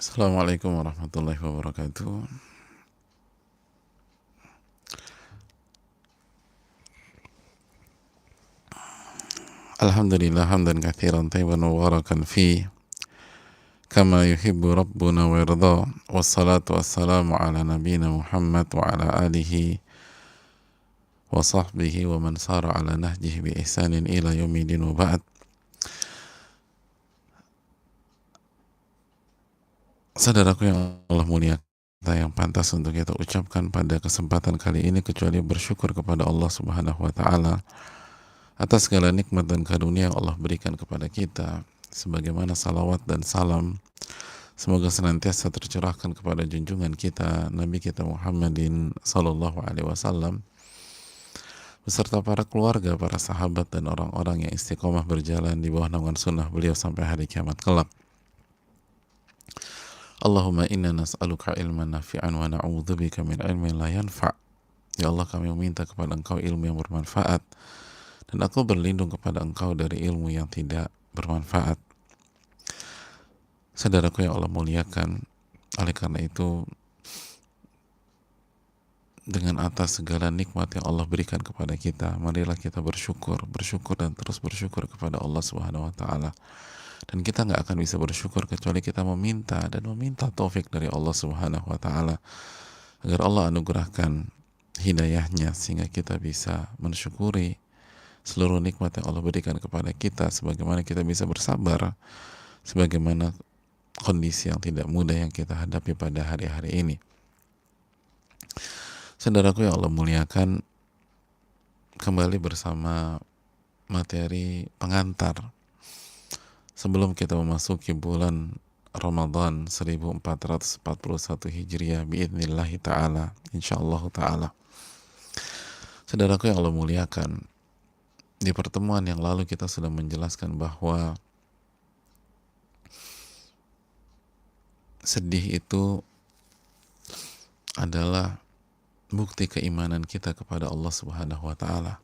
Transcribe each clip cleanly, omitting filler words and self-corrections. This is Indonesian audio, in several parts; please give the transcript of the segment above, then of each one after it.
Assalamualaikum warahmatullahi wabarakatuh. Alhamdulillah hamdan katsiran tayyiban mubarakan fi kama yuhibbu rabbuna wa yarda. Wassalatu wassalamu ala nabiyyina Muhammad wa ala alihi wa sahbihi wa man sara ala nahjihi bi ihsanin ila yaumidin wa ba'd. Saudaraku yang Allah muliakan, yang pantas untuk kita ucapkan pada kesempatan kali ini kecuali bersyukur kepada Allah Subhanahu wa taala atas segala nikmat dan karunia yang Allah berikan kepada kita, sebagaimana salawat dan salam semoga senantiasa tercurahkan kepada junjungan kita Nabi kita Muhammadin sallallahu alaihi wasallam beserta para keluarga, para sahabat dan orang-orang yang istiqomah berjalan di bawah naungan sunnah beliau sampai hari kiamat kelak. Allahumma inna nas'aluka ilman nafi'an wa na'udzubika min ilmin la yanfa'. Ya Allah, kami meminta kepada Engkau ilmu yang bermanfaat, dan aku berlindung kepada Engkau dari ilmu yang tidak bermanfaat. Saudaraku yang Allah muliakan, oleh karena itu, dengan atas segala nikmat yang Allah berikan kepada kita, marilah kita bersyukur dan terus bersyukur kepada Allah Subhanahu wa taala. Dan kita nggak akan bisa bersyukur kecuali kita meminta taufik dari Allah Subhanahu wa taala agar Allah anugerahkan hidayahnya sehingga kita bisa mensyukuri seluruh nikmat yang Allah berikan kepada kita, sebagaimana kita bisa bersabar sebagaimana kondisi yang tidak mudah yang kita hadapi pada hari-hari ini. Saudaraku yang Allah muliakan, kembali bersama materi pengantar sebelum kita memasuki bulan Ramadan 1441 Hijriah biidnillahi ta'ala, insyaallah ta'ala. Saudaraku yang Allah muliakan, di pertemuan yang lalu kita sudah menjelaskan bahwa sedih itu adalah bukti keimanan kita kepada Allah Subhanahu wa taala.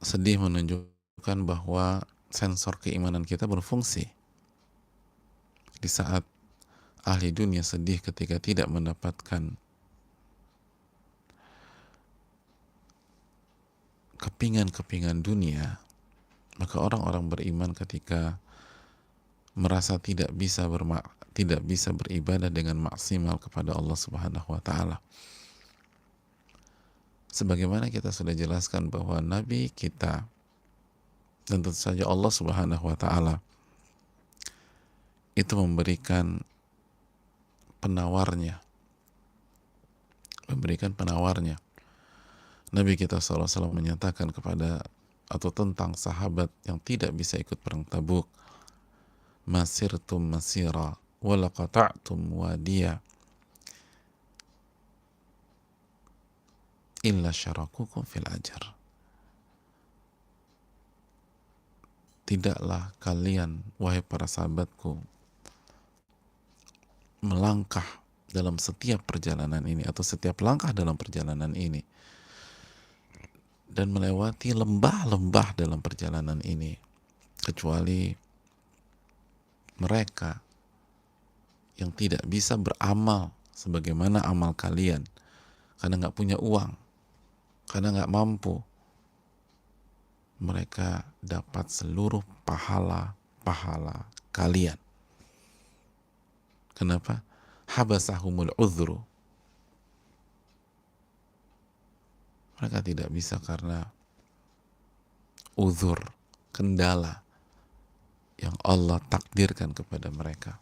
Sedih menunjukkan bahwa sensor keimanan kita berfungsi. Di saat ahli dunia sedih ketika tidak mendapatkan kepingan-kepingan dunia, maka orang-orang beriman ketika merasa tidak bisa beribadah dengan maksimal kepada Allah Subhanahu wa taala. Sebagaimana kita sudah jelaskan bahwa Nabi kita dan tentu saja Allah Subhanahu wa taala itu memberikan penawarnya. Nabi kita SAW menyatakan kepada atau tentang sahabat yang tidak bisa ikut perang Tabuk, masirtum masira wala qata'tum wadiya illa syarakukum fil ajar. Tidaklah kalian, wahai para sahabatku, melangkah dalam setiap perjalanan ini atau setiap langkah dalam perjalanan ini dan melewati lembah-lembah dalam perjalanan ini, kecuali mereka yang tidak bisa beramal sebagaimana amal kalian karena nggak punya uang, karena nggak mampu, mereka dapat seluruh pahala kalian. Kenapa? Habasahumul udhru. Mereka tidak bisa karena uzur, kendala yang Allah takdirkan kepada mereka.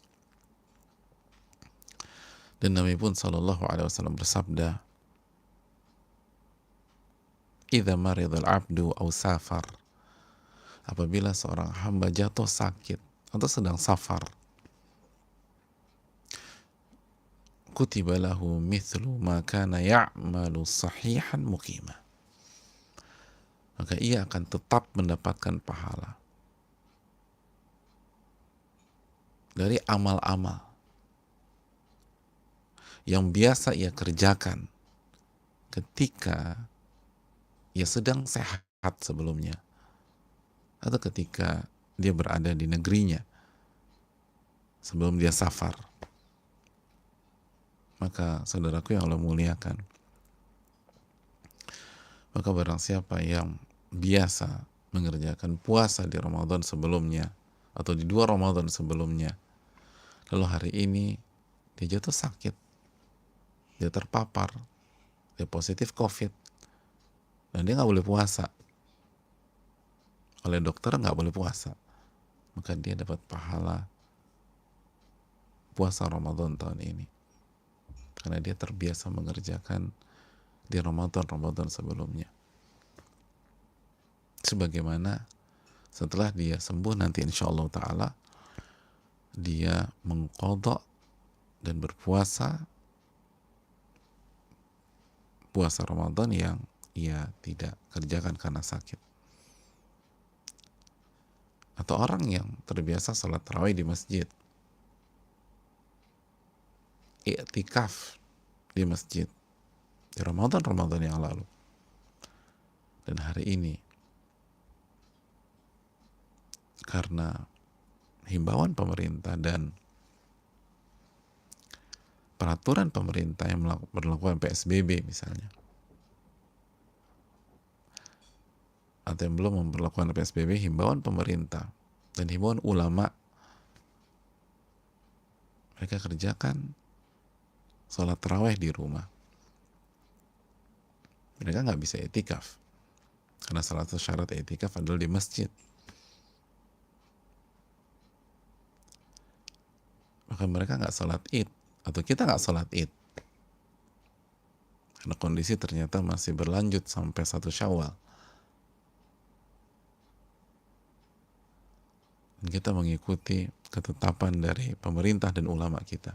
Dan Nabi pun sallallahu alaihi wasallam bersabda, "Idza maridal abdu aw safar." Apabila seorang hamba jatuh sakit atau sedang safar, kutiba lahu mithlu ma kana ya'malu sahihan muqima. Maka ia akan tetap mendapatkan pahala dari amal-amal yang biasa ia kerjakan ketika ia sedang sehat sebelumnya atau ketika dia berada di negerinya sebelum dia safar. Maka saudaraku yang Allah muliakan, maka barang siapa yang biasa mengerjakan puasa di Ramadan sebelumnya atau di 2 Ramadan sebelumnya, lalu hari ini dia jatuh sakit, dia terpapar, dia positif COVID, dan dia nggak boleh puasa, oleh dokter nggak boleh puasa, maka dia dapat pahala puasa Ramadan tahun ini karena dia terbiasa mengerjakan di Ramadan sebelumnya. Sebagaimana setelah dia sembuh nanti insya Allah Ta'ala dia mengqadha dan berpuasa puasa Ramadan yang ia tidak kerjakan karena sakit. Atau orang yang terbiasa salat tarawih di masjid, i'tikaf di masjid di Ramadan yang lalu, dan hari ini karena himbauan pemerintah dan peraturan pemerintah yang berlakukan PSBB misalnya, atau yang belum memperlakukan PSBB, himbauan pemerintah dan himbauan ulama, mereka kerjakan sholat tarawih di rumah. Mereka nggak bisa i'tikaf karena salah satu syarat i'tikaf adalah di masjid. Maka mereka nggak sholat id, atau kita nggak sholat id karena kondisi ternyata masih berlanjut sampai 1 Syawal. Dan kita mengikuti ketetapan dari pemerintah dan ulama kita,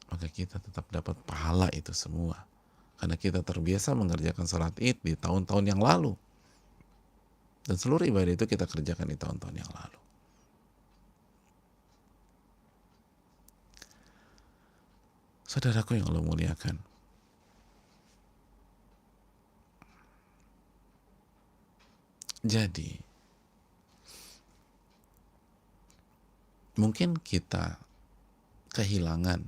maka kita tetap dapat pahala itu semua karena kita terbiasa mengerjakan salat id di tahun-tahun yang lalu, dan seluruh ibadah itu kita kerjakan di tahun-tahun yang lalu. Saudaraku yang Allah muliakan, jadi mungkin kita kehilangan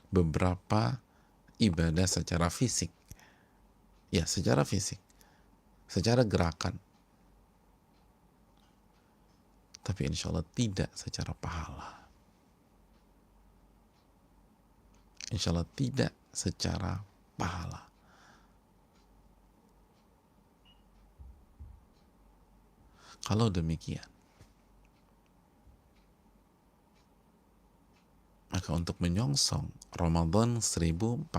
beberapa ibadah secara fisik, ya secara fisik, secara gerakan, tapi insya Allah tidak secara pahala. Insya Allah tidak secara pahala. Kalau demikian, maka untuk menyongsong Ramadan 1441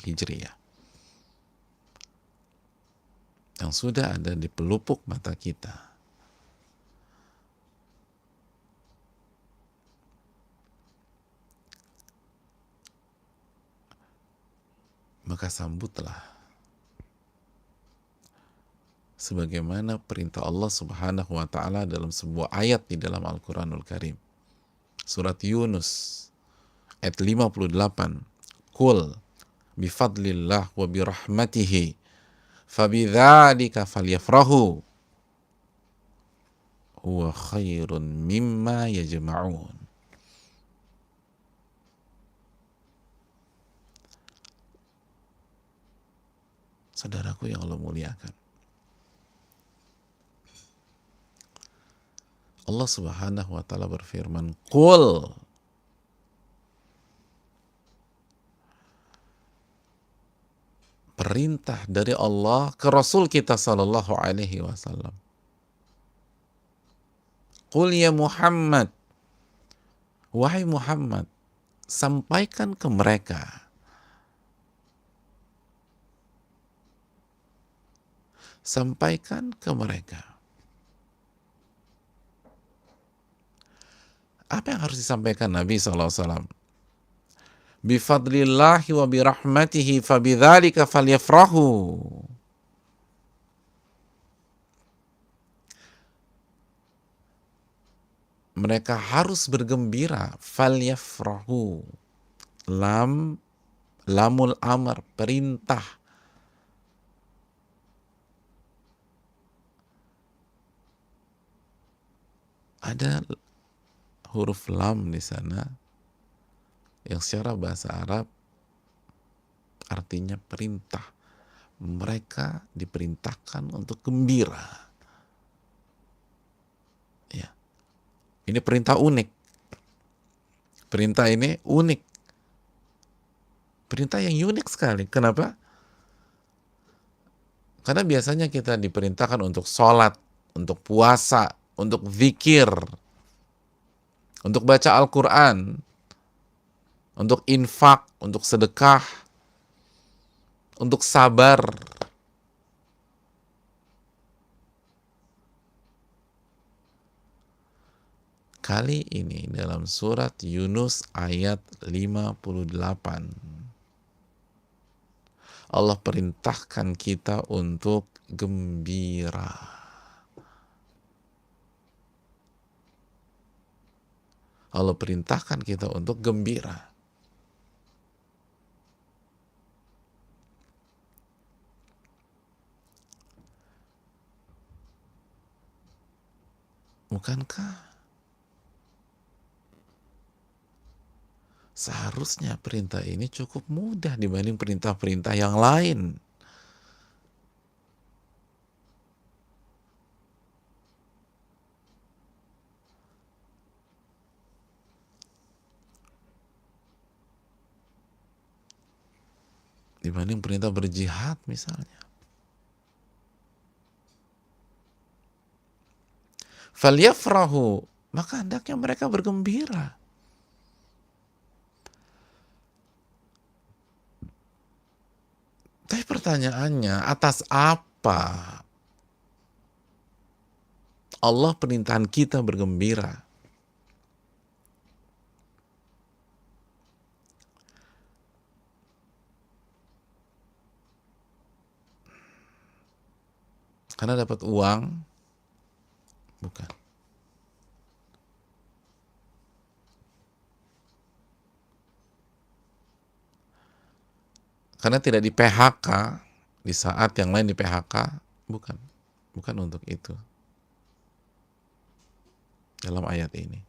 Hijriah yang sudah ada di pelupuk mata kita, maka sambutlah sebagaimana perintah Allah Subhanahu wa Ta'ala dalam sebuah ayat di dalam Al-Quranul Karim, surat Yunus ayat 58, Qul bifadlillah wa birahmatihi fabidzalika falyafrahu huwa khairun mimma yajma'un. Saudaraku yang Allah muliakan, Allah Subhanahu wa Ta'ala berfirman, Qul, perintah dari Allah ke Rasul kita sallallahu alaihi wasallam. Qul ya Muhammad, wahai Muhammad, sampaikan ke mereka, sampaikan ke mereka. Apa yang harus disampaikan Nabi SAW? Bifadlillahi wa birahmatihi fabidzalika falyafrahu. Mereka harus bergembira. Falyafrahu. Lamul amr, perintah. Ada huruf lam di sana yang secara bahasa Arab artinya perintah. Mereka diperintahkan untuk gembira. Ya, ini perintah unik. Perintah ini unik. Perintah yang unik sekali. Kenapa? Karena biasanya kita diperintahkan untuk sholat, untuk puasa, untuk zikir, untuk baca Al-Quran, untuk infak, untuk sedekah, untuk sabar. Kali ini dalam surat Yunus ayat 58, Allah perintahkan kita untuk gembira. Allah perintahkan kita untuk gembira. Bukankah seharusnya perintah ini cukup mudah dibanding perintah-perintah yang lain? Dibanding perintah berjihad misalnya. Falyafrahu, maka hendaknya mereka bergembira. Tapi pertanyaannya, atas apa Allah perintahkan kita bergembira? Karena dapat uang? Bukan. Karena tidak di PHK di saat yang lain di PHK? Bukan. Bukan untuk itu. Dalam ayat ini.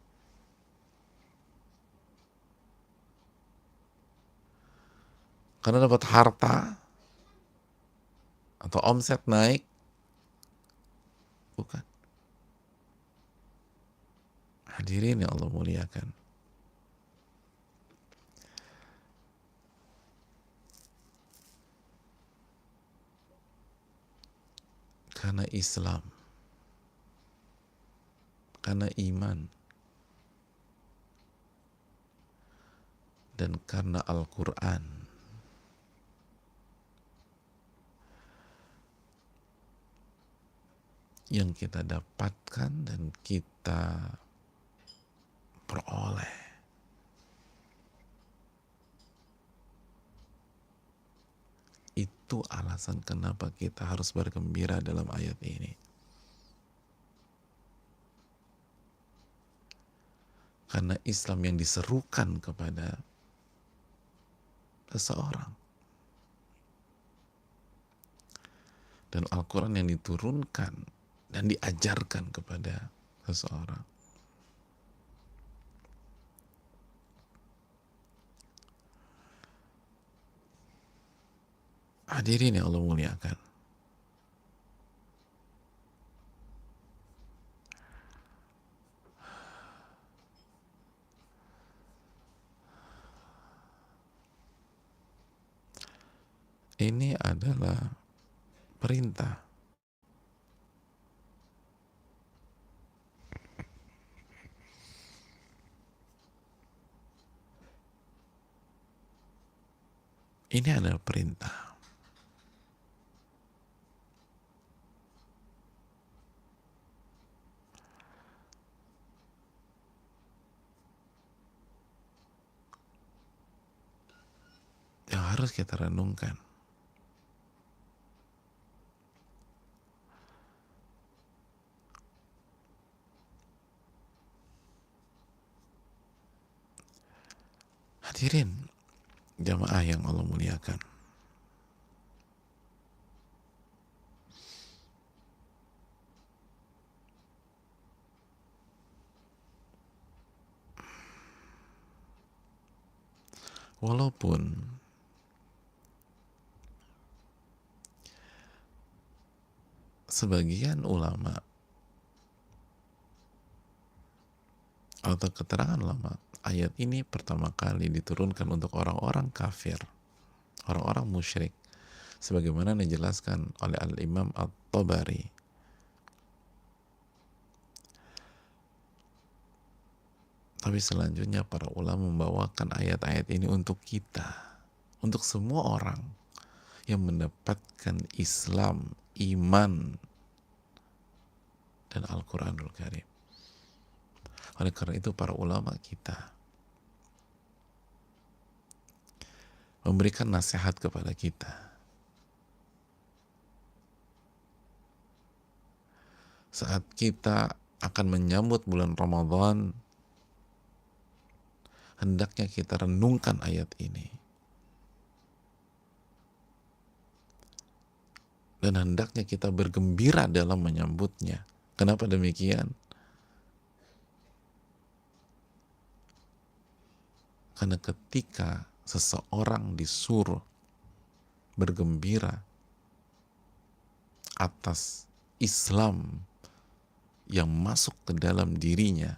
Karena dapat harta atau omset naik? Bukan. Hadirin yang Allah muliakan. Karena Islam, karena iman, dan karena Al-Quran, yang kita dapatkan dan kita peroleh. Itu alasan kenapa kita harus bergembira dalam ayat ini. Karena Islam yang diserukan kepada seseorang. Dan Al-Quran yang diturunkan dan diajarkan kepada seseorang. Hadirin yang Allah muliakan. Ini adalah perintah. Ini adalah perintah. Yang harus kita renungkan. Hadirin jamaah yang Allah muliakan. Walaupun sebagian ulama atau keterangan ulama, ayat ini pertama kali diturunkan untuk orang-orang kafir, orang-orang musyrik, sebagaimana dijelaskan oleh Al-Imam At-Tabari. Tapi selanjutnya para ulama membawakan ayat-ayat ini untuk kita, untuk semua orang yang mendapatkan Islam, iman, dan Al-Quranul Karim. Oleh karena itu para ulama kita memberikan nasihat kepada kita. Saat kita akan menyambut bulan Ramadan, hendaknya kita renungkan ayat ini. Dan hendaknya kita bergembira dalam menyambutnya. Kenapa demikian? Karena ketika seseorang disuruh bergembira atas Islam yang masuk ke dalam dirinya,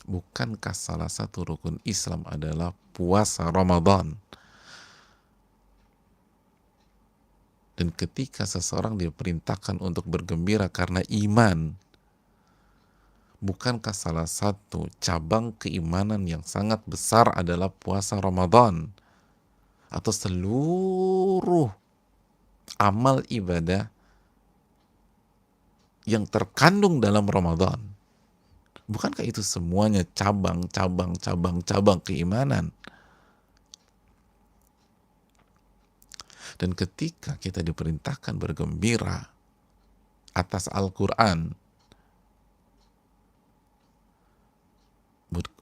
bukankah salah satu rukun Islam adalah puasa Ramadan? Dan ketika seseorang diperintahkan untuk bergembira karena iman, bukankah salah satu cabang keimanan yang sangat besar adalah puasa Ramadan? Atau seluruh amal ibadah yang terkandung dalam Ramadan? Bukankah itu semuanya cabang keimanan? Dan ketika kita diperintahkan bergembira atas Al-Quran,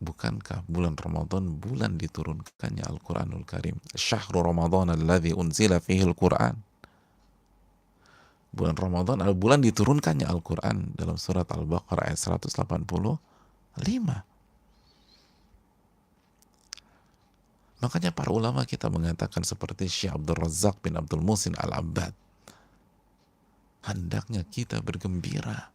bukankah bulan Ramadan bulan diturunkannya Al-Quranul Karim? Syahrul Ramadan alladzi unzila fihi Al-Quran. Bulan Ramadan adalah bulan diturunkannya Al-Quran dalam surat Al-Baqarah ayat 185. Makanya para ulama kita mengatakan seperti Syekh Abdul Razak bin Abdul Muhsin Al-Abbad, hendaknya kita bergembira.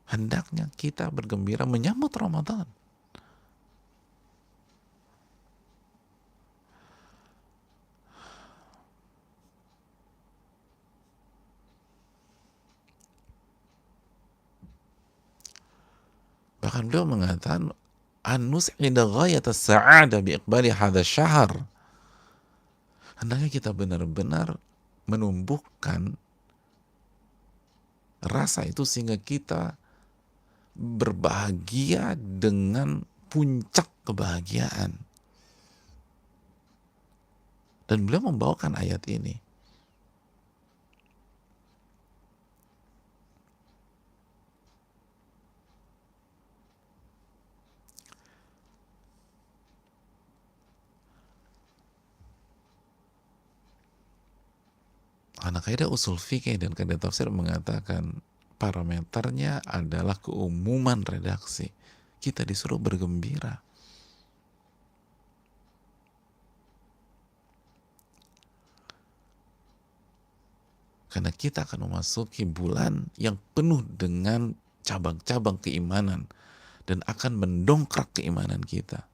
Hendaknya kita bergembira menyambut Ramadan. Bahkan beliau mengatakan an-nus'ida ghayat as-sa'ada bi iqbali hadha syahr. Hendaknya kita benar-benar menumbuhkan rasa itu sehingga kita berbahagia dengan puncak kebahagiaan. Dan beliau membawakan ayat ini. Karena kaidah usul fikih dan kaidah tafsir mengatakan parameternya adalah keumuman redaksi. Kita disuruh bergembira. Karena kita akan memasuki bulan yang penuh dengan cabang-cabang keimanan dan akan mendongkrak keimanan kita.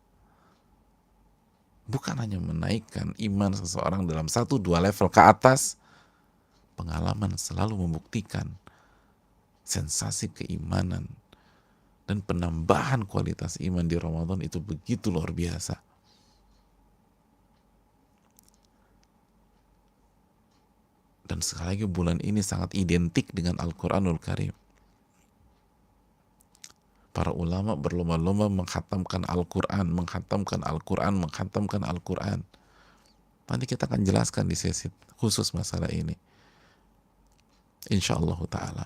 Bukan hanya menaikkan iman seseorang dalam 1-2 level ke atas, pengalaman selalu membuktikan sensasi keimanan dan penambahan kualitas iman di Ramadan itu begitu luar biasa. Dan sekali lagi bulan ini sangat identik dengan Al-Quranul Karim. Para ulama berlomba-lomba menghatamkan Al-Quran, menghatamkan Al-Quran. Nanti kita akan jelaskan di sesi khusus masalah ini. Insyaallah ta'ala.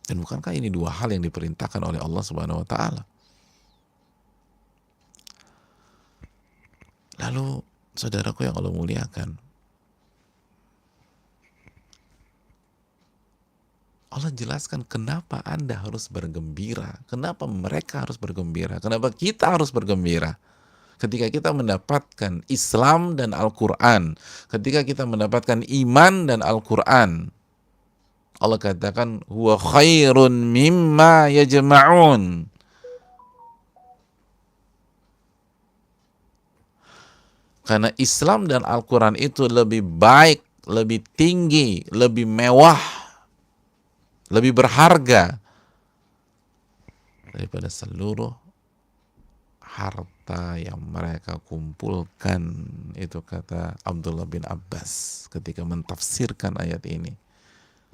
Dan bukankah ini dua hal yang diperintahkan oleh Allah Subhanahu wa ta'ala? Lalu, saudaraku yang Allah muliakan, Allah jelaskan kenapa Anda harus bergembira, kenapa mereka harus bergembira, kenapa kita harus bergembira. Ketika kita mendapatkan Islam dan Al-Quran, ketika kita mendapatkan iman dan Al-Quran, Allah katakan, huwa khairun mimma yajma'un. Karena Islam dan Al-Quran itu lebih baik, lebih tinggi, lebih mewah, lebih berharga daripada seluruh harta yang mereka kumpulkan. Itu kata Abdullah bin Abbas ketika mentafsirkan ayat ini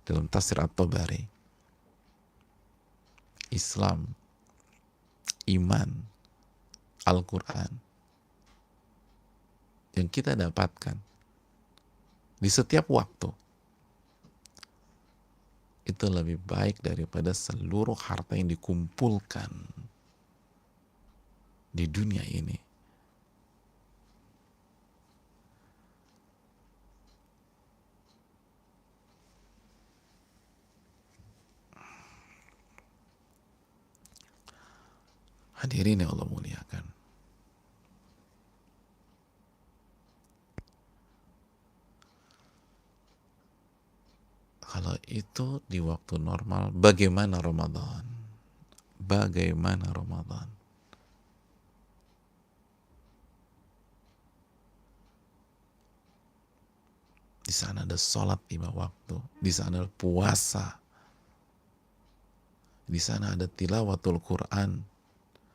dalam tafsir At-Tabari. Islam, iman, Al-Quran yang kita dapatkan di setiap waktu itu lebih baik daripada seluruh harta yang dikumpulkan di dunia ini. Hadirin yang Allah muliakan, kalau itu di waktu normal, bagaimana Ramadan? Bagaimana Ramadan? Di sana ada sholat 5 waktu, di sana ada puasa, di sana ada tilawatul Quran,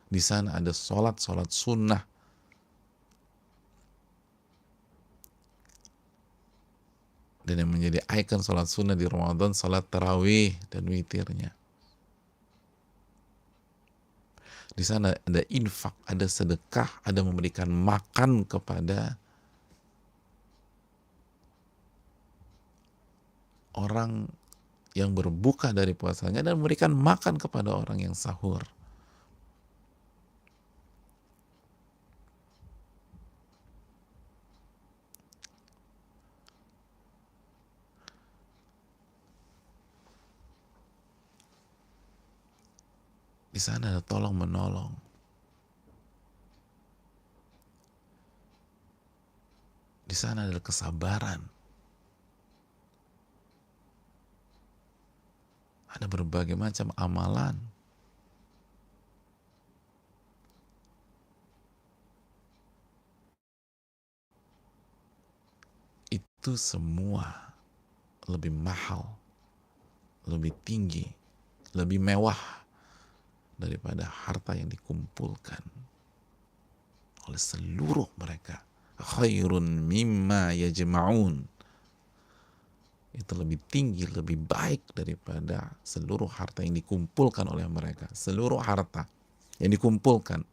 di sana ada sholat sunnah. Dan yang menjadi ikon sholat sunnah di Ramadan, sholat tarawih dan witirnya. Di sana ada infak, ada sedekah, ada memberikan makan kepada orang yang berbuka dari puasanya dan memberikan makan kepada orang yang sahur. Di sana ada tolong menolong. Di sana ada kesabaran. Ada berbagai macam amalan. Itu semua lebih mahal, lebih tinggi, lebih mewah daripada harta yang dikumpulkan oleh seluruh mereka. Khairun mimma yajma'un. Itu lebih tinggi, lebih baik daripada seluruh harta yang dikumpulkan oleh mereka. Seluruh harta yang dikumpulkan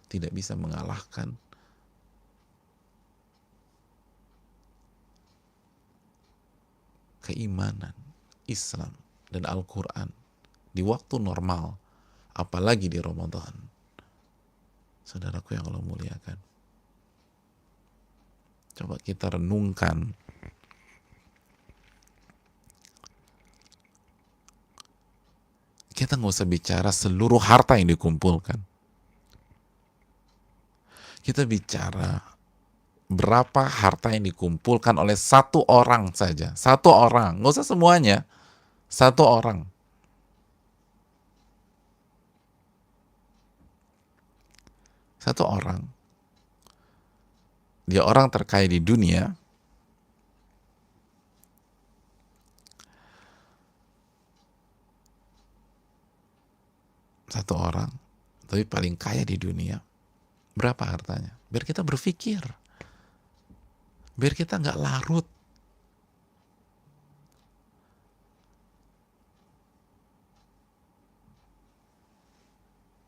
tidak bisa mengalahkan keimanan, Islam, dan Al-Quran di waktu normal, apalagi di Ramadan. Saudaraku yang Allah muliakan, coba kita renungkan kita nggak usah bicara seluruh harta yang dikumpulkan. Kita bicara berapa harta yang dikumpulkan oleh satu orang saja. Satu orang, nggak usah semuanya. Satu orang. Satu orang. Dia orang terkaya di dunia. Satu orang, tapi paling kaya di dunia. Berapa hartanya? Biar kita berpikir. Biar kita nggak larut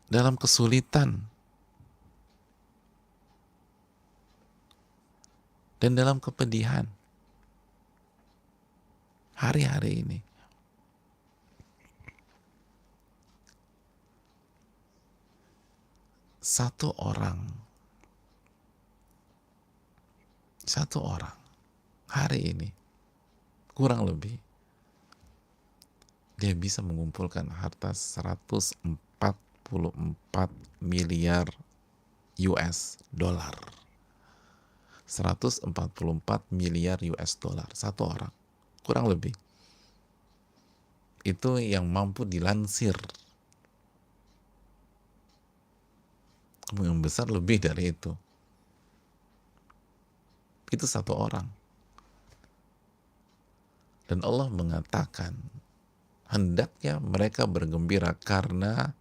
dalam kesulitan dan dalam kepedihan hari-hari ini. Satu orang hari ini kurang lebih dia bisa mengumpulkan harta 144 miliar US dollar. 144 miliar US dollar satu orang, kurang lebih. Itu yang mampu dilansir. Kemungkinan besar lebih dari itu. Itu satu orang. Dan Allah mengatakan, hendaknya mereka bergembira karena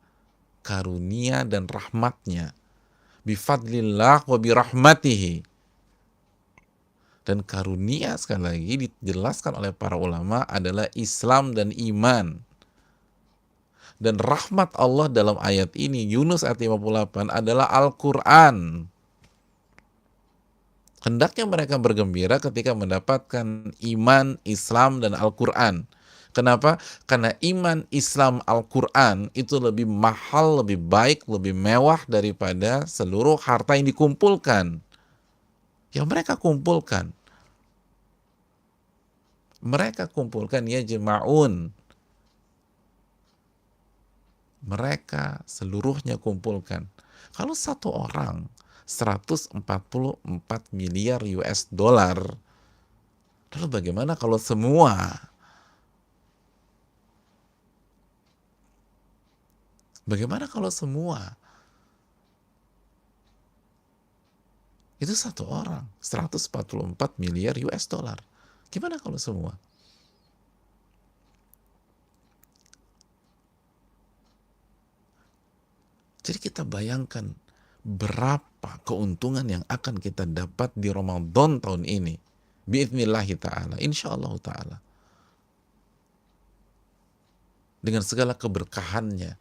karunia dan rahmatnya. Bifadlillah wa birahmatihi. Dan karunia, sekali lagi dijelaskan oleh para ulama, adalah Islam dan iman. Dan rahmat Allah dalam ayat ini, Yunus ayat 58, adalah Al-Quran. Hendaknya mereka bergembira ketika mendapatkan iman, Islam, dan Al-Quran. Kenapa? Karena iman, Islam, Al-Quran itu lebih mahal, lebih baik, lebih mewah daripada seluruh harta yang dikumpulkan. Yang mereka kumpulkan. Mereka kumpulkan ya jema'un. Mereka seluruhnya kumpulkan. Kalau satu orang 144 miliar US dollar, lalu bagaimana kalau semua? Bagaimana kalau semua? Itu satu orang 144 miliar US dollar. Gimana kalau semua? Jadi kita bayangkan berapa keuntungan yang akan kita dapat di Ramadan tahun ini. Bi'idnillahi ta'ala, insyaallah ta'ala. Dengan segala keberkahannya,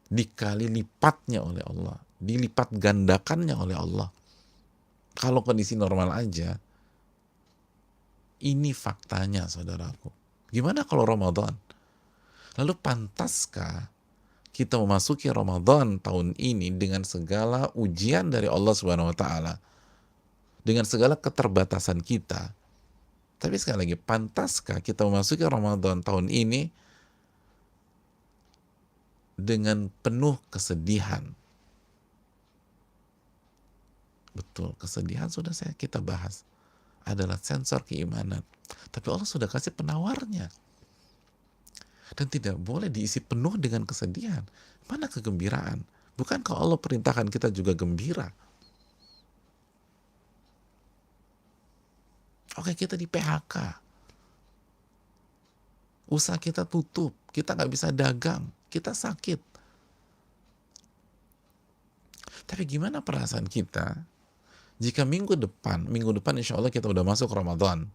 dikali lipatnya oleh Allah, dilipat gandakannya oleh Allah. Kalau kondisi normal aja, ini faktanya saudaraku. Gimana kalau Ramadan? Lalu pantaskah kita memasuki Ramadan tahun ini dengan segala ujian dari Allah Subhanahu wa taala, dengan segala keterbatasan kita? Tapi sekali lagi, pantaskah kita memasuki Ramadan tahun ini dengan penuh kesedihan? Betul, kesedihan sudah kita bahas, adalah sensor keimanan. Tapi Allah sudah kasih penawarnya. Dan tidak boleh diisi penuh dengan kesedihan. Mana kegembiraan? Bukankah Allah perintahkan kita juga gembira? Oke, kita di PHK. Usaha kita tutup. Kita nggak bisa dagang. Kita sakit. Tapi gimana perasaan kita jika minggu depan insya Allah kita udah masuk Ramadan.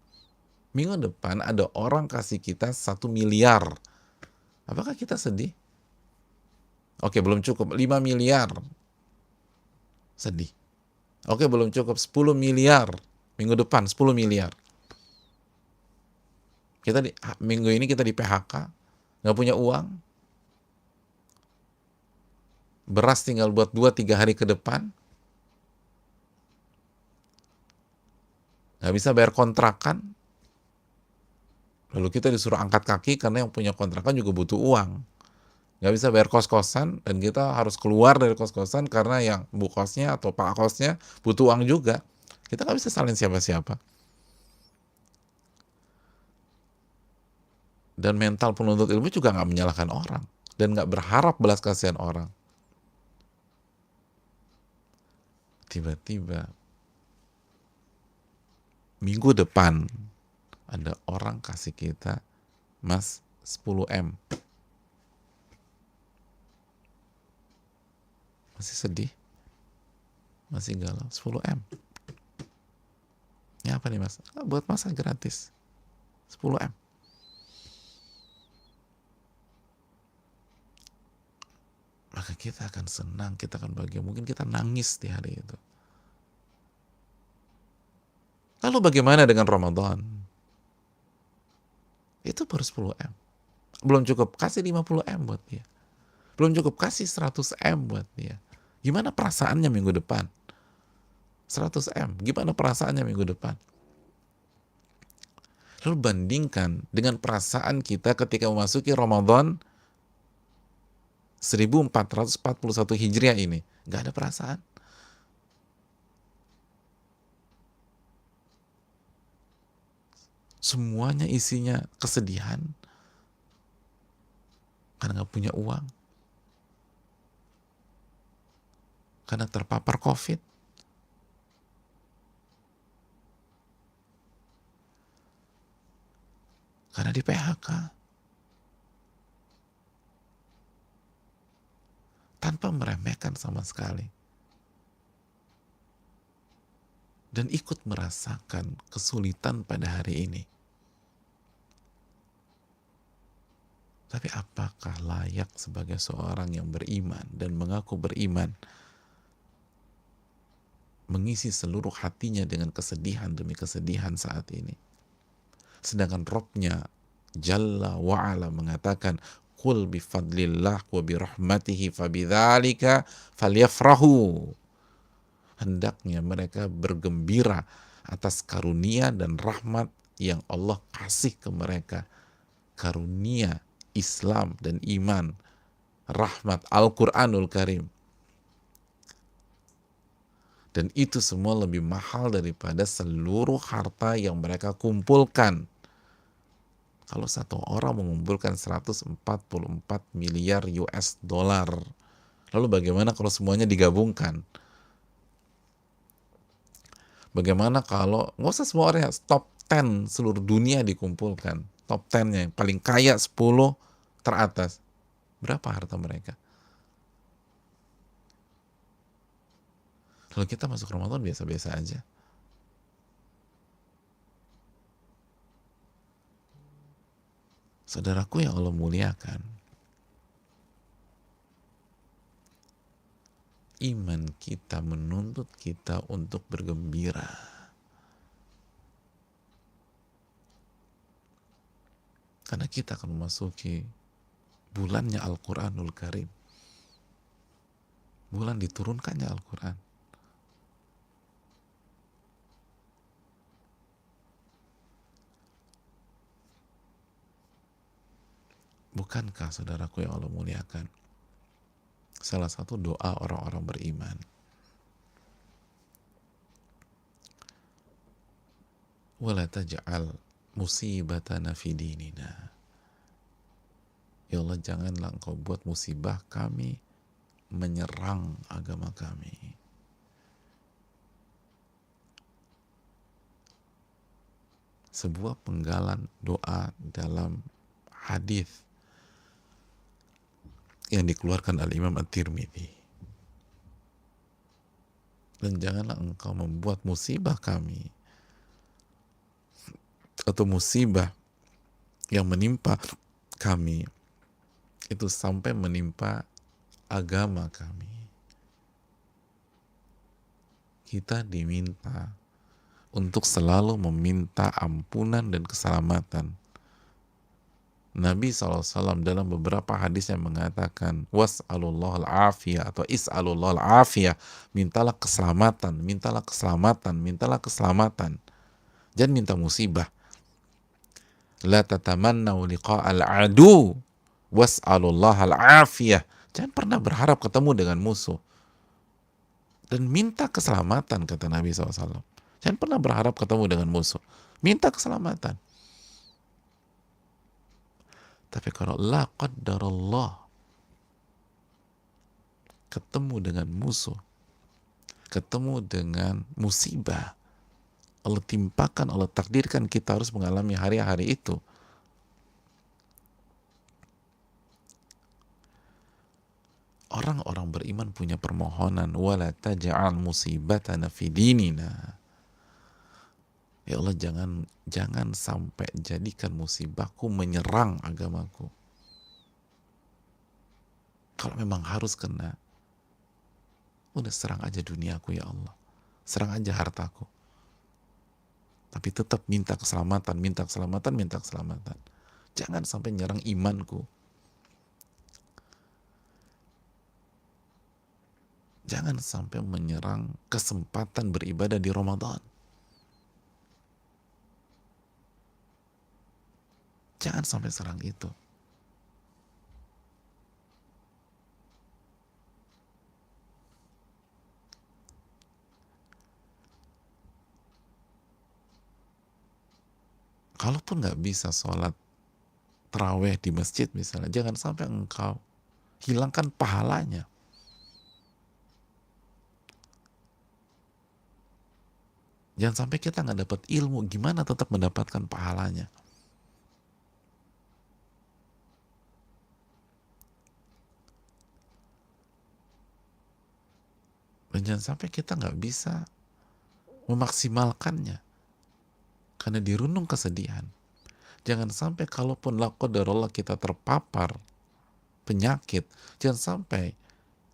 Minggu depan ada orang kasih kita 1 miliar. Apakah kita sedih? Oke, belum cukup. 5 miliar. Sedih. Oke, belum cukup. 10 miliar. Minggu depan 10 miliar. Minggu ini kita di PHK. Nggak punya uang. Beras tinggal buat 2-3 hari ke depan. Nggak bisa bayar kontrakan. Lalu kita disuruh angkat kaki karena yang punya kontrakan juga butuh uang. Nggak bisa bayar kos-kosan, dan kita harus keluar dari kos-kosan karena yang bu kosnya atau pak kosnya butuh uang juga. Kita nggak bisa salin siapa-siapa. Dan mental penuntut ilmu juga nggak menyalahkan orang. Dan nggak berharap belas kasihan orang. Tiba-tiba minggu depan ada orang kasih kita, Mas, 10M. Masih sedih? Masih galau? 10M. Ya apa nih Mas? Buat masak gratis. 10M. Maka kita akan senang, kita akan bahagia. Mungkin kita nangis di hari itu. Lalu bagaimana dengan Ramadan? Itu baru 10M. Belum cukup, kasih 50M buat dia. Belum cukup, kasih 100M buat dia. Gimana perasaannya minggu depan? 100M, gimana perasaannya minggu depan? Lalu bandingkan dengan perasaan kita ketika memasuki Ramadan 1441 Hijriah ini. Nggak ada perasaan. Semuanya isinya kesedihan. Karena nggak punya uang. Karena terpapar COVID. Karena di PHK. Tanpa meremehkan sama sekali. Dan ikut merasakan kesulitan pada hari ini. Tapi apakah layak sebagai seorang yang beriman dan mengaku beriman mengisi seluruh hatinya dengan kesedihan demi kesedihan saat ini? Sedangkan Robnya Jalla wa'ala mengatakan, Qul bifadlillah wa birahmatihi fabidzalika falyafrahu. Hendaknya mereka bergembira atas karunia dan rahmat yang Allah kasih ke mereka. Karunia Islam dan iman, rahmat Al-Quranul Karim. Dan itu semua lebih mahal daripada seluruh harta yang mereka kumpulkan. Kalau satu orang mengumpulkan 144 miliar US dollar, lalu bagaimana kalau semuanya digabungkan? Bagaimana kalau, nggak usah semua orang, top 10 seluruh dunia dikumpulkan, top 10-nya, yang paling kaya 10 teratas, berapa harta mereka? Kalau kita masuk Ramadan biasa-biasa aja. Saudaraku yang Allah muliakan, iman kita menuntut kita untuk bergembira. Karena kita akan memasuki bulannya Al-Quranul Karim. Bulan diturunkannya Al-Quran. Bukankah saudaraku yang Allah muliakan, salah satu doa orang-orang beriman, wala taj'al musibatana fi dinina. Ya Allah, janganlah engkau buat musibah kami menyerang agama kami. Sebuah penggalan doa dalam hadis yang dikeluarkan Al-Imam At-Tirmidzi. Dan janganlah engkau membuat musibah kami atau musibah yang menimpa kami itu sampai menimpa agama kami. Kita diminta untuk selalu meminta ampunan dan keselamatan. Nabi SAW dalam beberapa hadis yang mengatakan was'alullah al-afiyah atau is'alullah al-afiyah, mintalah keselamatan, mintalah keselamatan, mintalah keselamatan. Jangan minta musibah. La tatamannau liqa'al adu was'alullah al-afiyah. Jangan pernah berharap ketemu dengan musuh. Dan minta keselamatan, kata Nabi SAW. Jangan pernah berharap ketemu dengan musuh. Minta keselamatan. Tapi kalau la qaddarallah, ketemu dengan musuh, ketemu dengan musibah, Allah timpakan, Allah takdirkan kita harus mengalami hari-hari itu. Orang-orang beriman punya permohonan, wala taj'al musibatana fi dinina. Ya Allah, jangan sampai jadikan musibahku menyerang agamaku. Kalau memang harus kena, udah serang aja duniaku ya Allah. Serang aja hartaku. Tapi tetap minta keselamatan, minta keselamatan, minta keselamatan. Jangan sampai nyerang imanku. Jangan sampai menyerang kesempatan beribadah di Ramadan. Jangan sampai serang itu. Kalaupun nggak bisa sholat terawih di masjid misalnya, jangan sampai engkau hilangkan pahalanya. Jangan sampai kita nggak dapat ilmu, gimana tetap mendapatkan pahalanya. Dan jangan sampai kita nggak bisa memaksimalkannya karena dirundung kesedihan. Jangan sampai kalaupun la qadarullah kita terpapar penyakit, jangan sampai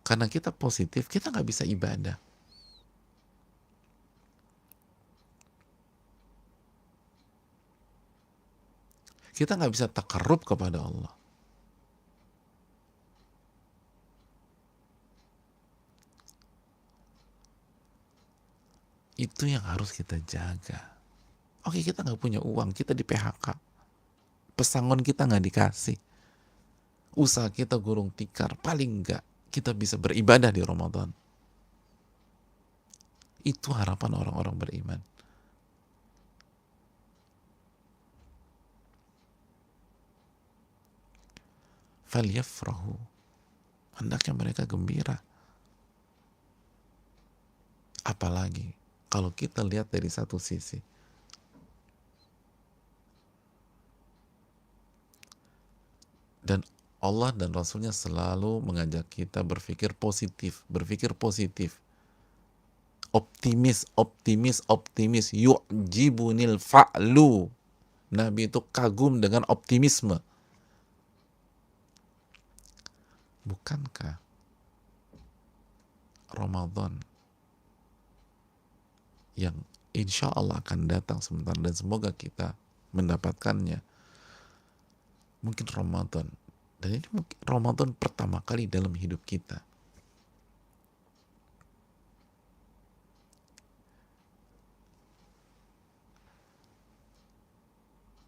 karena kita positif kita nggak bisa ibadah. Kita nggak bisa takarrub kepada Allah. Itu yang harus kita jaga. Oke, kita nggak punya uang, kita di PHK. Pesangon kita nggak dikasih. Usaha kita gulung tikar, paling nggak kita bisa beribadah di Ramadan. Itu harapan orang-orang beriman. Falyafrahu. Hendaknya mereka gembira. Apalagi kalau kita lihat dari satu sisi, dan Allah dan Rasulnya selalu mengajak kita berpikir positif, optimis, yu'jibunil fa'lu. Nabi itu kagum dengan optimisme. Bukankah Ramadan yang insya Allah akan datang sebentar dan semoga kita mendapatkannya, mungkin Ramadan, dan ini mungkin Ramadan pertama kali dalam hidup kita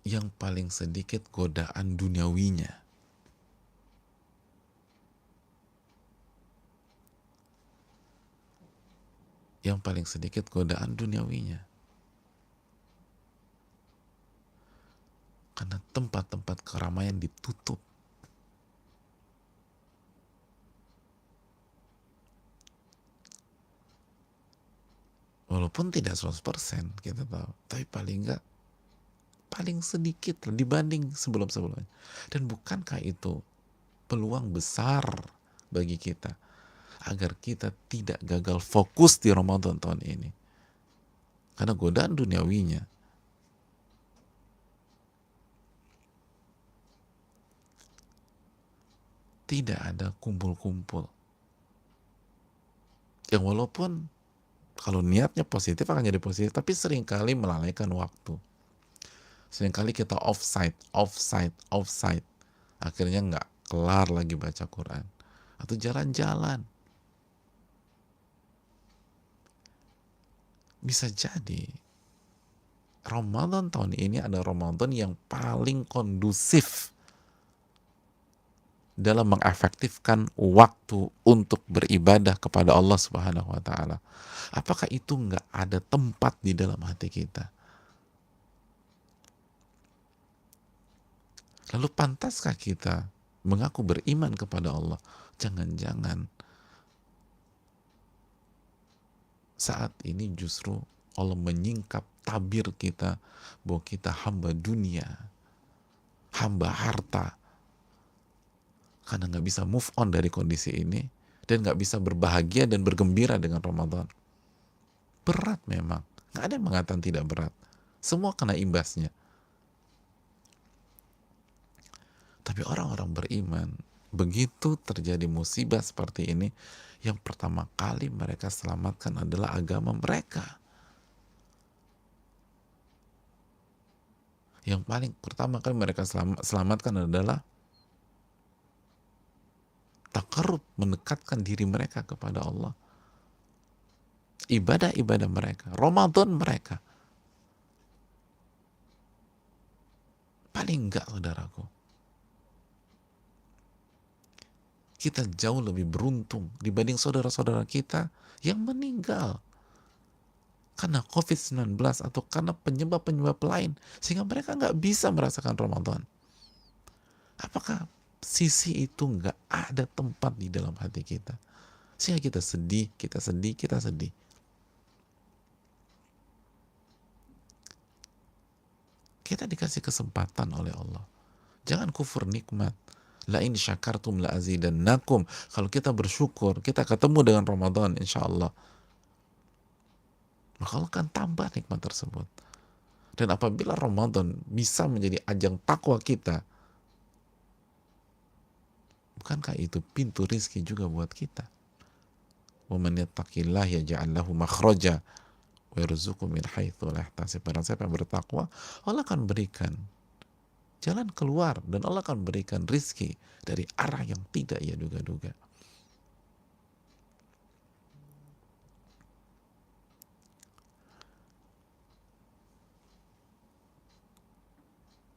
yang paling sedikit godaan duniawinya. Yang paling sedikit godaan duniawinya. Karena tempat-tempat keramaian ditutup. Walaupun tidak 100% kita tahu, tapi paling enggak, paling sedikit dibanding sebelum-sebelumnya. Dan bukankah itu peluang besar bagi kita agar kita tidak gagal fokus di Ramadan tahun ini? Karena godaan duniawinya tidak ada kumpul-kumpul. Yang walaupun kalau niatnya positif akan jadi positif, tapi seringkali melalaikan waktu. Seringkali kita offside. Akhirnya nggak kelar lagi baca Quran. Atau jalan-jalan. Bisa jadi Ramadan tahun ini adalah Ramadan yang paling kondusif dalam mengefektifkan waktu untuk beribadah kepada Allah Subhanahu wa Ta'ala. Apakah itu nggak ada tempat di dalam hati kita? Lalu pantaskah kita mengaku beriman kepada Allah? Jangan-jangan saat ini justru Allah menyingkap tabir kita bahwa kita hamba dunia, hamba harta, karena nggak bisa move on dari kondisi ini dan nggak bisa berbahagia dan bergembira dengan Ramadan. Berat memang, nggak ada yang mengatakan tidak berat. Semua kena imbasnya. Tapi orang-orang beriman, begitu terjadi musibah seperti ini, yang pertama kali mereka selamatkan adalah agama mereka. Yang paling pertama kali mereka selamatkan adalah takarrub, mendekatkan diri mereka kepada Allah. Ibadah-ibadah mereka, Ramadan mereka. Paling enggak, saudaraku, kita jauh lebih beruntung dibanding saudara-saudara kita yang meninggal karena COVID-19 atau karena penyebab-penyebab lain, sehingga mereka nggak bisa merasakan Ramadan. Apakah sisi itu nggak ada tempat di dalam hati kita? Sehingga kita sedih, kita sedih, kita sedih. Kita dikasih kesempatan oleh Allah. Jangan kufur nikmat. La in syakartum la azidannakum. Kalau kita bersyukur, kita ketemu dengan Ramadan, insya Allah, maka Allah akan tambah nikmat tersebut. Dan apabila Ramadan bisa menjadi ajang takwa kita, bukankah itu pintu rizki juga buat kita? Wa man yattaqillah yaj'al lahu makhraja wa yarzuqhu min haitsu la yahtasib. Barang siapa yang bertakwa, Allah akan berikan jalan keluar dan Allah akan berikan rizki dari arah yang tidak ia duga-duga.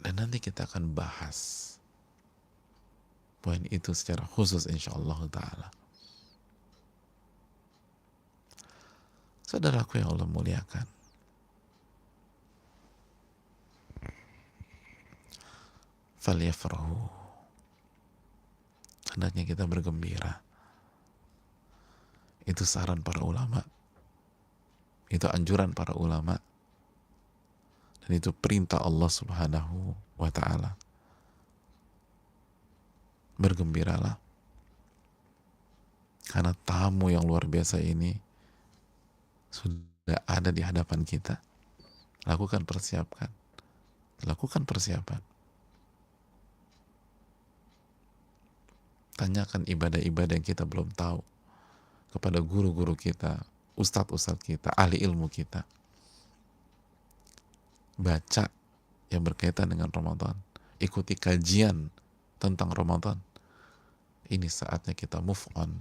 Dan nanti kita akan bahas poin itu secara khusus insyaallah ta'ala. Saudaraku yang Allah muliakan, falyafrahu, hendaknya kita bergembira. Itu saran para ulama, itu anjuran para ulama, dan itu perintah Allah subhanahu wa ta'ala. Bergembiralah karena tamu yang luar biasa ini sudah ada di hadapan kita. Lakukan persiapan. Tanyakan ibadah-ibadah yang kita belum tahu kepada guru-guru kita, ustadz-ustadz kita, ahli ilmu kita. Baca yang berkaitan dengan Ramadan, ikuti kajian tentang Ramadan. Ini saatnya kita move on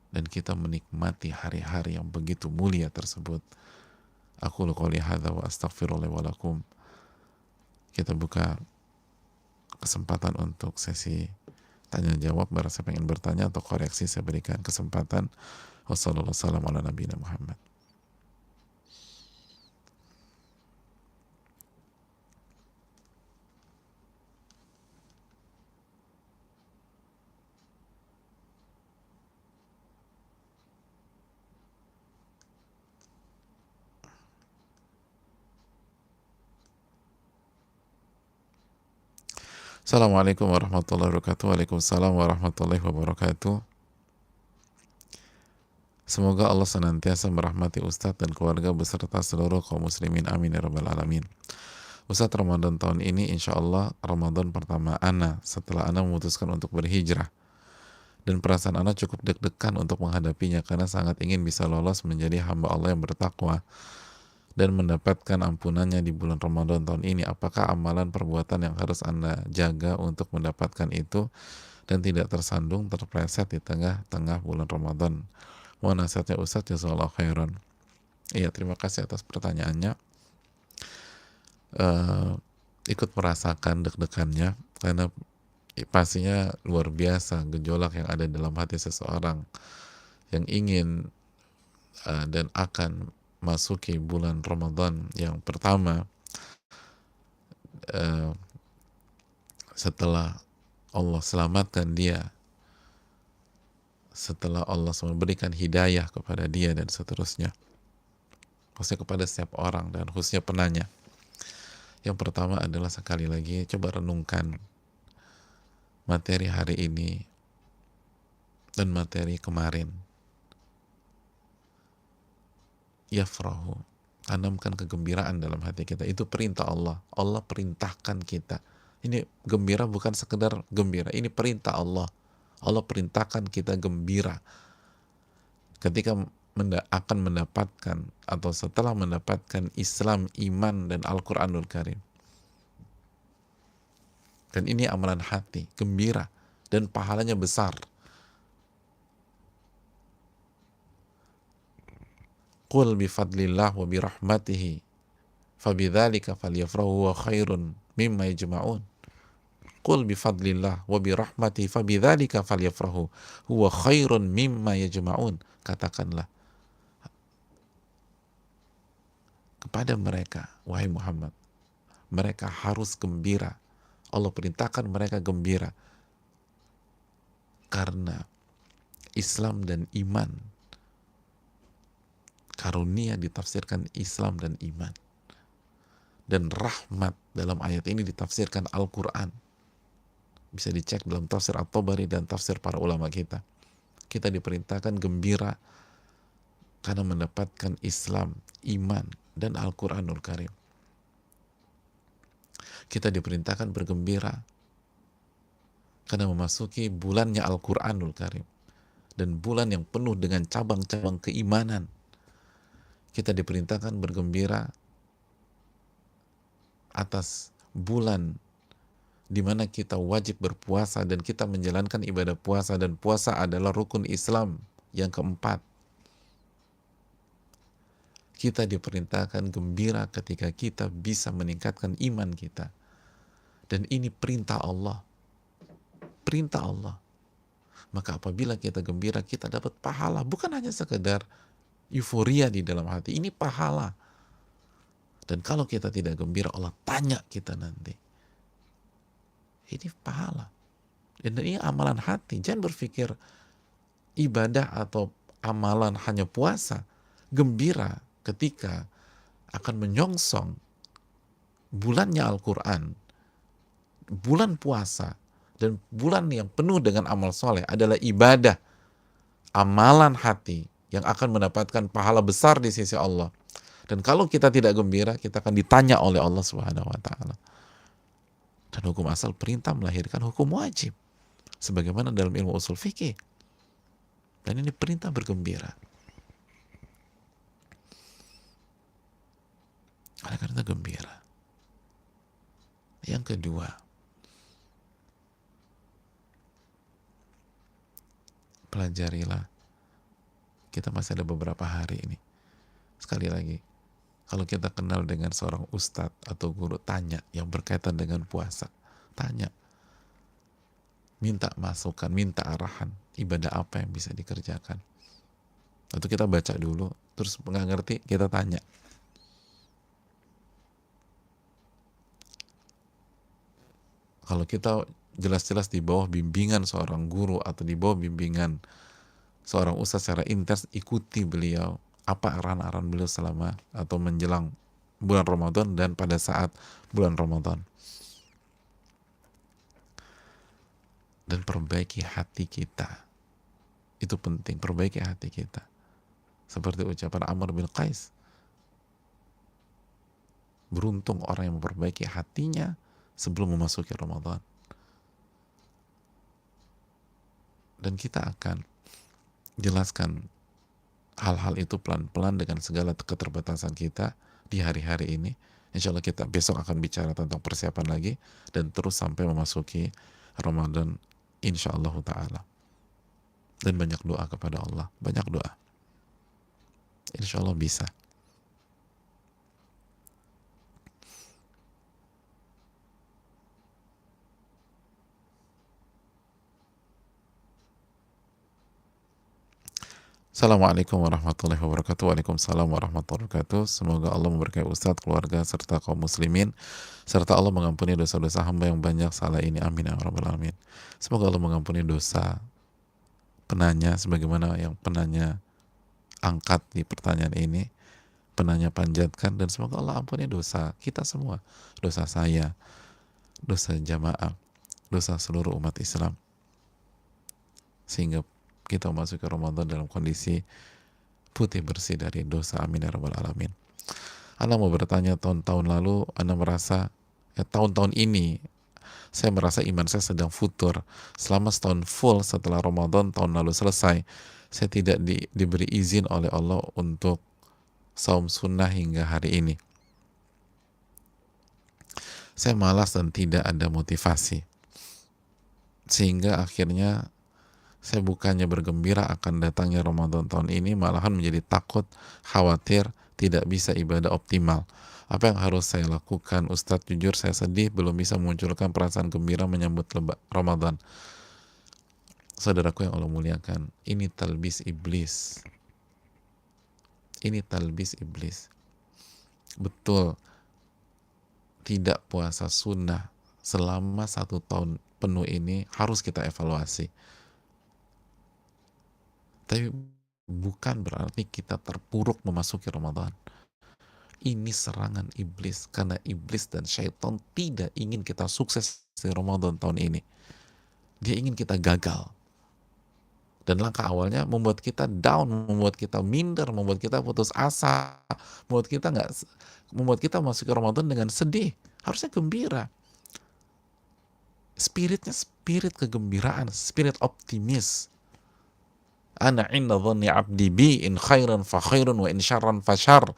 dan kita menikmati hari-hari yang begitu mulia tersebut. Aku qouli hadza wa astaghfirullah wa lakum. Kita buka kesempatan untuk sesi tanya jawab. Barang siapa ingin bertanya atau koreksi, saya berikan kesempatan. Wassalamualaikum warahmatullahi wabarakatuh. Assalamualaikum warahmatullahi wabarakatuh. Waalaikumsalam warahmatullahi wabarakatuh. Semoga Allah senantiasa merahmati Ustadz dan keluarga beserta seluruh kaum muslimin. Amin ya rabbal alamin. Ustadz, Ramadan tahun ini insya Allah Ramadan pertama Ana setelah Ana memutuskan untuk berhijrah. Dan perasaan Ana cukup deg-degan untuk menghadapinya karena sangat ingin bisa lolos menjadi hamba Allah yang bertakwa dan mendapatkan ampunannya di bulan Ramadan tahun ini. Apakah amalan perbuatan yang harus Anda jaga untuk mendapatkan itu dan tidak tersandung terpleset di tengah-tengah bulan Ramadan? Mohon nasihatnya Ustadz, jazakallahu khairan. Iya, terima kasih atas pertanyaannya. Ikut merasakan deg-degannya karena pastinya luar biasa gejolak yang ada dalam hati seseorang yang ingin dan akan masuki bulan Ramadan yang pertama setelah Allah selamatkan dia, setelah Allah memberikan hidayah kepada dia dan seterusnya, khususnya kepada setiap orang dan khususnya penanya. Yang pertama adalah sekali lagi coba renungkan materi hari ini dan materi kemarin. Yafrahu, tanamkan kegembiraan dalam hati kita. Itu perintah Allah. Allah perintahkan kita. Ini gembira bukan sekedar gembira, ini perintah Allah. Allah perintahkan kita gembira ketika akan mendapatkan atau setelah mendapatkan Islam, iman, dan Al-Quranul Karim. Dan ini amalan hati, gembira, dan pahalanya besar. Qul bifadlillah wa birahmatihi fabidzalika falyafrahu huwa khairun mimma yajma'un. Qul bifadlillah wa birahmatihi fabidzalika falyafrahu huwa khairun mimma yajma'un. Katakanlah kepada mereka, wahai Muhammad, mereka harus gembira. Allah perintahkan mereka gembira karena Islam dan iman. Karunia ditafsirkan Islam dan iman. Dan rahmat dalam ayat ini ditafsirkan Al-Quran. Bisa dicek dalam tafsir At-Tabari dan tafsir para ulama kita. Kita diperintahkan gembira karena mendapatkan Islam, iman, dan Al-Quranul Karim. Kita diperintahkan bergembira karena memasuki bulannya Al-Quranul Karim. Dan bulan yang penuh dengan cabang-cabang keimanan. Kita diperintahkan bergembira atas bulan di mana kita wajib berpuasa dan kita menjalankan ibadah puasa, dan puasa adalah rukun Islam yang keempat. Kita diperintahkan gembira ketika kita bisa meningkatkan iman kita. Dan ini perintah Allah. Perintah Allah. Maka apabila kita gembira, kita dapat pahala. Bukan hanya sekedar euforia di dalam hati. Ini pahala. Dan kalau kita tidak gembira, Allah tanya kita nanti. Ini pahala. Dan ini amalan hati. Jangan berpikir ibadah atau amalan hanya puasa. Gembira ketika akan menyongsong bulannya Al-Quran, bulan puasa, dan bulan yang penuh dengan amal soleh adalah ibadah, amalan hati yang akan mendapatkan pahala besar di sisi Allah. Dan kalau kita tidak gembira, kita akan ditanya oleh Allah Subhanahu wa Ta'ala. Dan hukum asal perintah melahirkan hukum wajib, sebagaimana dalam ilmu usul fikih. Dan ini perintah bergembira. Oleh karena gembira. Yang kedua, pelajarilah. Kita masih ada beberapa hari ini. Sekali lagi, kalau kita kenal dengan seorang ustadz atau guru, tanya yang berkaitan dengan puasa. Tanya. Minta masukan, minta arahan. Ibadah apa yang bisa dikerjakan. Atau kita baca dulu, terus nggak ngerti, kita tanya. Kalau kita jelas-jelas di bawah bimbingan seorang guru atau di bawah bimbingan seorang ustadz secara intens, ikuti beliau. Apa arahan-arahan beliau selama atau menjelang bulan Ramadan dan pada saat bulan Ramadan. Dan perbaiki hati kita. Itu penting, perbaiki hati kita. Seperti ucapan Amr bin Qais. Beruntung orang yang memperbaiki hatinya sebelum memasuki Ramadan. Dan kita akan jelaskan hal-hal itu pelan-pelan dengan segala keterbatasan kita di hari-hari ini. Insya Allah kita besok akan bicara tentang persiapan lagi dan terus sampai memasuki Ramadan insya Allah ta'ala. Dan banyak doa kepada Allah, banyak doa. Insya Allah bisa. Assalamualaikum warahmatullahi wabarakatuh. Waalaikumsalam warahmatullahi wabarakatuh. Semoga Allah memberkahi Ustadz, keluarga, serta kaum muslimin, serta Allah mengampuni dosa-dosa hamba yang banyak salah ini. Amin ya rabbal alamin. Semoga Allah mengampuni dosa penanya sebagaimana yang penanya angkat di pertanyaan ini, penanya panjatkan, dan semoga Allah ampuni dosa kita semua, dosa saya, dosa jamaah, dosa seluruh umat Islam, sehingga kita masuk ke Ramadan dalam kondisi putih bersih dari dosa. Amin ya rabbal alamin. Anda mau bertanya, tahun-tahun lalu Anda merasa, tahun-tahun ini saya merasa iman saya sedang futur. Selama setahun full setelah Ramadan tahun lalu selesai, saya tidak diberi izin oleh Allah untuk saum sunnah hingga hari ini. Saya malas dan tidak ada motivasi. Sehingga akhirnya saya bukannya bergembira akan datangnya Ramadan tahun ini, malahan menjadi takut, khawatir, tidak bisa ibadah optimal. Apa yang harus saya lakukan? Ustadz, jujur saya sedih, belum bisa memunculkan perasaan gembira menyambut Ramadan. Saudaraku yang Allah muliakan, ini talbis iblis. Ini talbis iblis. Betul, tidak puasa sunnah selama 1 tahun penuh ini harus kita evaluasi. Tapi bukan berarti kita terpuruk memasuki Ramadan. Ini serangan iblis, karena iblis dan syaitan tidak ingin kita sukses di Ramadan tahun ini. Dia ingin kita gagal. Dan langkah awalnya membuat kita down, membuat kita minder, membuat kita putus asa, membuat kita masuk ke Ramadan dengan sedih. Harusnya gembira. Spiritnya spirit kegembiraan, spirit optimis. Ana inna dhanni abdi bi in khairan fa khairun wa in syarran fa syarr.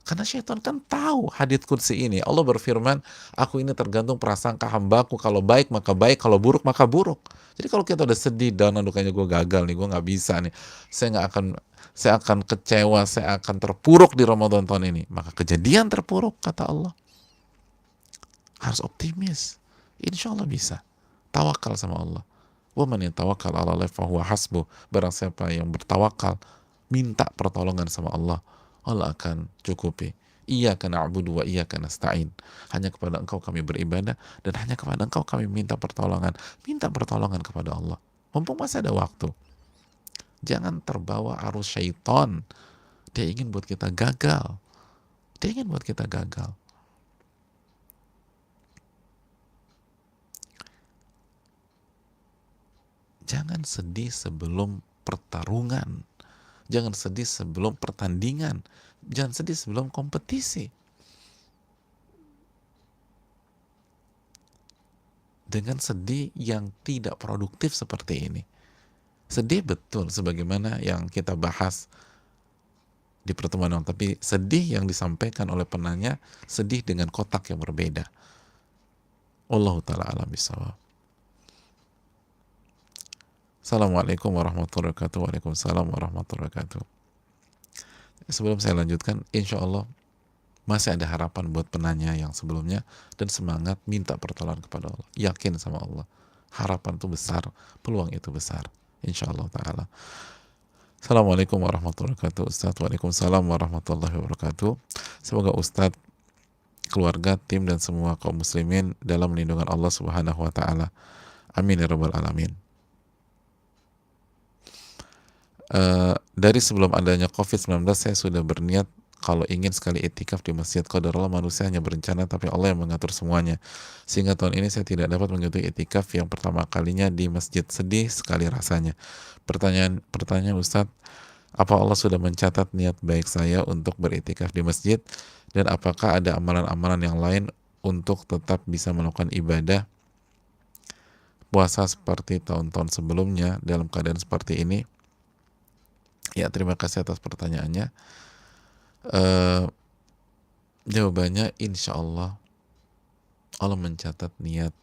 Karena syaitan kan tahu hadits qudsi ini. Allah berfirman, aku ini tergantung prasangka hambaku. Kalau baik maka baik, kalau buruk maka buruk. Jadi kalau kita udah sedih dan aduh kayaknya gue gagal nih, gue nggak bisa nih, saya akan kecewa, saya akan terpuruk di Ramadan tahun ini, maka kejadian terpuruk, kata Allah. Harus optimis. Insya Allah bisa. Tawakal sama Allah. Wa man yatawakkal 'ala Allah fa huwa hasbuh. Barang siapa yang bertawakal, minta pertolongan sama Allah, Allah akan cukupi. Iyyaka na'budu wa iyyaka nasta'in. Hanya kepada Engkau kami beribadah dan hanya kepada Engkau kami minta pertolongan. Minta pertolongan kepada Allah. Mumpung masih ada waktu. Jangan terbawa arus syaitan. Dia ingin buat kita gagal. Dia ingin buat kita gagal. Jangan sedih sebelum pertarungan. Jangan sedih sebelum pertandingan. Jangan sedih sebelum kompetisi. Dengan sedih yang tidak produktif seperti ini. Sedih betul sebagaimana yang kita bahas di pertemuan yang, tapi sedih yang disampaikan oleh penanya sedih dengan kotak yang berbeda. Wallahu ta'ala a'lam bishawab. Assalamualaikum warahmatullahi wabarakatuh. Waalaikumsalam warahmatullahi wabarakatuh. Sebelum saya lanjutkan, insya Allah masih ada harapan buat penanya yang sebelumnya, dan semangat minta pertolongan kepada Allah. Yakin sama Allah. Harapan itu besar, peluang itu besar. Insya Allah ta'ala. Assalamualaikum warahmatullahi wabarakatuh. Ustadz, waalaikumsalam warahmatullahi wabarakatuh. Semoga Ustadz, keluarga, tim, dan semua kaum muslimin dalam lindungan Allah subhanahu wa ta'ala. Amin ya rabbal alamin. Dari sebelum adanya COVID-19 saya sudah berniat kalau ingin sekali itikaf di masjid. Qadarullah manusia hanya berencana, tapi Allah yang mengatur semuanya. Sehingga tahun ini saya tidak dapat mengikuti itikaf yang pertama kalinya di masjid. Sedih sekali rasanya. Pertanyaan Ustadz, apa Allah sudah mencatat niat baik saya untuk beritikaf di masjid? Dan apakah ada amalan-amalan yang lain untuk tetap bisa melakukan ibadah puasa seperti tahun-tahun sebelumnya dalam keadaan seperti ini? Ya, terima kasih atas pertanyaannya. Jawabannya insya Allah mencatat niat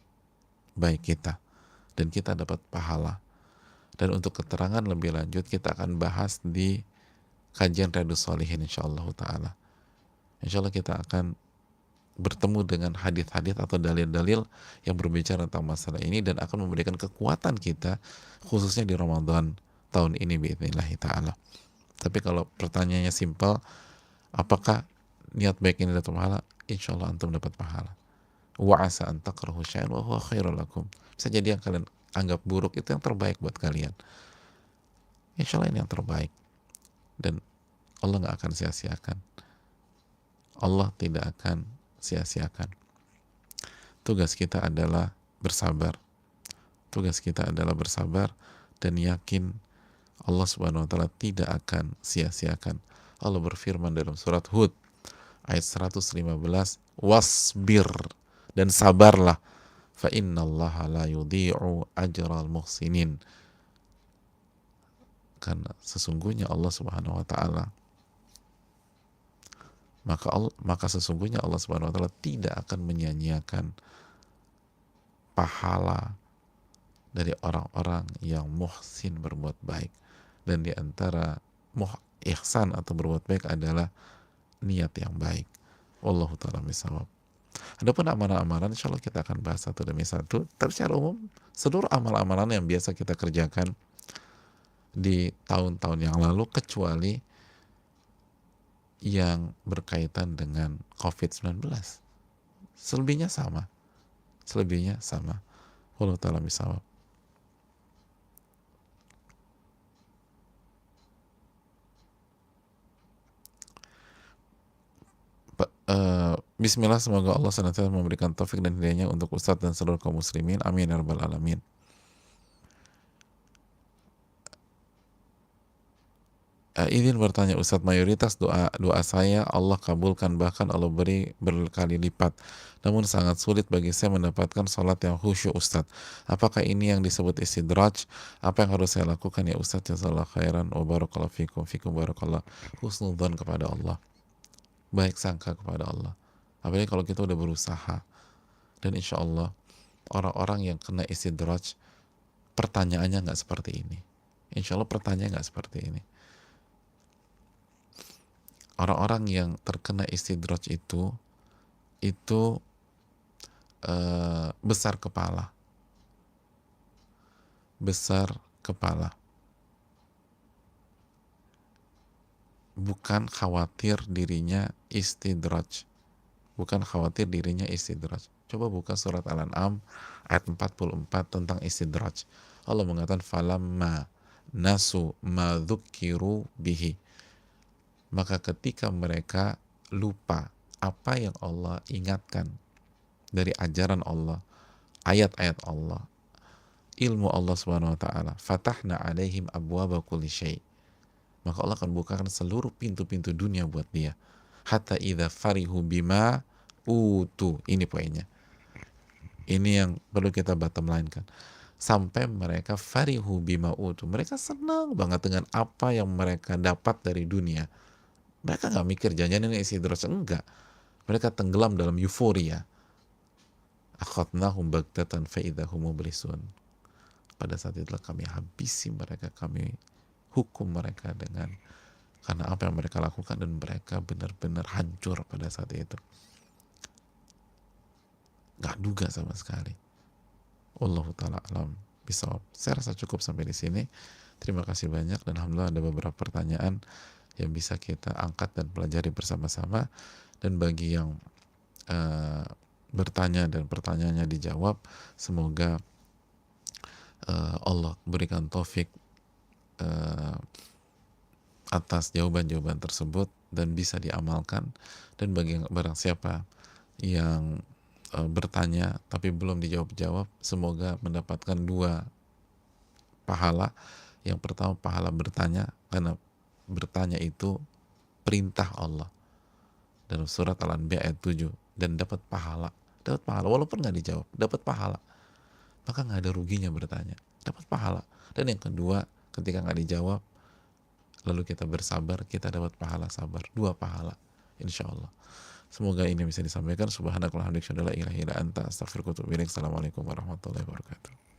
baik kita dan kita dapat pahala. Dan untuk keterangan lebih lanjut kita akan bahas di kajian Riyadhus Shalihin insya Allah ta'ala. Insya Allah kita akan bertemu dengan hadis-hadis atau dalil-dalil yang berbicara tentang masalah ini dan akan memberikan kekuatan kita khususnya di Ramadan tahun ini biidznillah ta'ala. Tapi kalau pertanyaannya simpel, apakah niat baik ini dapat pahala? Insya Allah antum dapat pahala. Wa asa an takrahu syai'an wa huwa khairul lakum. Bisa jadi yang kalian anggap buruk itu yang terbaik buat kalian. Insya Allah ini yang terbaik. Dan Allah nggak akan sia-siakan. Allah tidak akan sia-siakan. Tugas kita adalah bersabar. Tugas kita adalah bersabar dan yakin Allah subhanahu wa ta'ala tidak akan sia-siakan. Allah berfirman dalam surat Hud ayat 115, wasbir, dan sabarlah, fa innallaha la yudhi'u ajral muhsinin, karena sesungguhnya Allah subhanahu wa ta'ala maka sesungguhnya Allah subhanahu wa ta'ala tidak akan menyia-nyiakan pahala dari orang-orang yang muhsin, berbuat baik. Dan di antara ihsan atau berbuat baik adalah niat yang baik. Wallahu ta'ala bisawab. Adapun amalan-amalan insya Allah kita akan bahas satu demi satu. Tapi secara umum seluruh amal-amalan yang biasa kita kerjakan di tahun-tahun yang lalu kecuali yang berkaitan dengan COVID-19. Selebihnya sama. Selebihnya sama. Wallahu ta'ala bisawab. Bismillah, semoga Allah senantiasa memberikan taufik dan hidayahnya untuk Ustadz dan seluruh kaum muslimin. Amin ya rabbal alamin. Izin bertanya Ustadz, mayoritas doa saya Allah kabulkan, bahkan Allah beri berkali lipat. Namun sangat sulit bagi saya mendapatkan sholat yang khusyuk Ustadz. Apakah ini yang disebut istidraj? Apa yang harus saya lakukan ya Ustadz? Jazakallah khairan wa barakallahu fikum barakallah. Husnudzan kepada Allah, baik sangka kepada Allah. Apalagi kalau kita udah berusaha. Dan insya Allah orang-orang yang kena istidraj pertanyaannya nggak seperti ini. Insya Allah pertanyaannya nggak seperti ini. Orang-orang yang terkena istidraj itu besar kepala, bukan khawatir dirinya istidraj, Coba buka surat Al-An'am ayat 44 tentang istidraj. Allah mengatakan falamma nasu ma dzukiru bihi, maka ketika mereka lupa apa yang Allah ingatkan dari ajaran Allah, ayat-ayat Allah, ilmu Allah Subhanahu wa taala, fatahna alaihim abwaaba kulli syai', maka Allah akan bukakan seluruh pintu-pintu dunia buat dia. Hatta idza farihu bima utu, ini poinnya. Ini yang perlu kita bottom line kan. Sampai mereka farihu bima utu, mereka senang banget dengan apa yang mereka dapat dari dunia. Mereka nggak mikir jangan ini isi terus, enggak. Mereka tenggelam dalam euforia. Akhadnahum baghtatan fa idzahum mublisun. Pada saat itulah kami habisi mereka, kami hukum mereka karena apa yang mereka lakukan, dan mereka benar-benar hancur pada saat itu. Nggak duga sama sekali. Wallahu ta'ala alam bisawab. Saya rasa cukup sampai di sini. Terima kasih banyak, dan alhamdulillah ada beberapa pertanyaan yang bisa kita angkat dan pelajari bersama-sama. Dan bagi yang bertanya dan pertanyaannya dijawab, semoga Allah berikan taufik atas jawaban-jawaban tersebut dan bisa diamalkan. Dan bagi barang siapa yang bertanya tapi belum dijawab-jawab, semoga mendapatkan 2 pahala. Yang pertama pahala bertanya, karena bertanya itu perintah Allah dalam surat Al-Anbiya ayat 7, dan dapat pahala walaupun nggak dijawab, dapat pahala. Maka nggak ada ruginya bertanya, dapat pahala. Dan yang kedua, ketika nggak dijawab lalu kita bersabar, kita dapat pahala sabar, 2 pahala insya Allah. Semoga ini bisa disampaikan. Subhanakallahumma wa bihamdika, la ilaha illa anta, astaghfiruka wa atubu ilaik. Assalamualaikum warahmatullahi wabarakatuh.